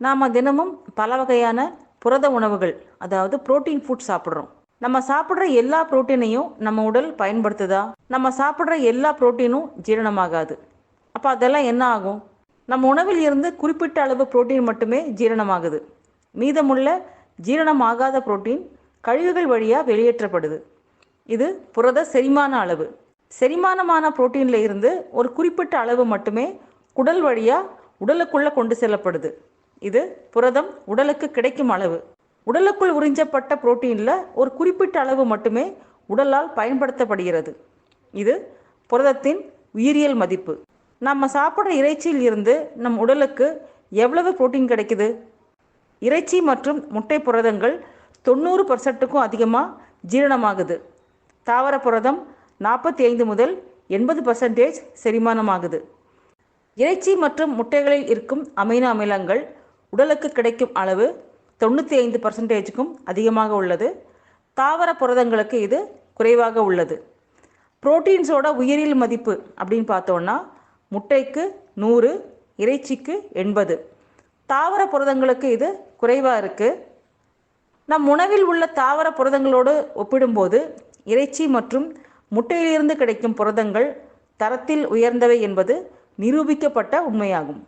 நாம் தினமும் பல வகையான புரத உணவுகள், அதாவது புரோட்டீன் ஃபுட் சாப்பிட்றோம். நம்ம சாப்பிட்ற எல்லா புரோட்டீனையும் நம்ம உடல் பயன்படுத்துதா? நம்ம சாப்பிட்ற எல்லா புரோட்டீனும் ஜீரணமாகாது. அப்போ அதெல்லாம் என்ன ஆகும்? நம்ம உணவில் இருந்து குறிப்பிட்ட அளவு புரோட்டீன் மட்டுமே ஜீரணமாகுது. மீதமுள்ள ஜீரணமாகாத புரோட்டீன் கழிவுகள் வழியாக வெளியேற்றப்படுது. இது புரத செரிமான அளவு. செரிமானமான புரோட்டீனில் இருந்து ஒரு குறிப்பிட்ட அளவு மட்டுமே குடல் வழியாக உடலுக்குள்ளே கொண்டு செல்லப்படுது. இது புரதம் உடலுக்கு கிடைக்கும் அளவு. உடலுக்குள் உறிஞ்சப்பட்ட புரோட்டீனில் ஒரு குறிப்பிட்ட அளவு மட்டுமே உடலால் பயன்படுத்தப்படுகிறது. இது புரதத்தின் உயிரியல் மதிப்பு. நம்ம சாப்பிட்ற இறைச்சியில் இருந்து நம் உடலுக்கு எவ்வளவு புரோட்டீன் கிடைக்குது? இறைச்சி மற்றும் முட்டை புரதங்கள் 90% அதிகமாக ஜீரணமாகுது. தாவர புரதம் 45 முதல் 80% செரிமானமாகுது. இறைச்சி மற்றும் முட்டைகளில் இருக்கும் அமினோ அமிலங்கள் உடலுக்கு கிடைக்கும் அளவு 95%க்கும் அதிகமாக உள்ளது. தாவர புரதங்களுக்கு இது குறைவாக உள்ளது. புரோட்டீன்ஸோட உயிரியல் மதிப்பு அப்படின்னு பார்த்தோன்னா முட்டைக்கு 100, இறைச்சிக்கு 80. தாவர புரதங்களுக்கு இது குறைவாக இருக்குது. நம் உணவில் உள்ள தாவர புரதங்களோடு ஒப்பிடும்போது இறைச்சி மற்றும் முட்டையிலிருந்து கிடைக்கும் புரதங்கள் தரத்தில் உயர்ந்தவை என்பது நிரூபிக்கப்பட்ட உண்மையாகும்.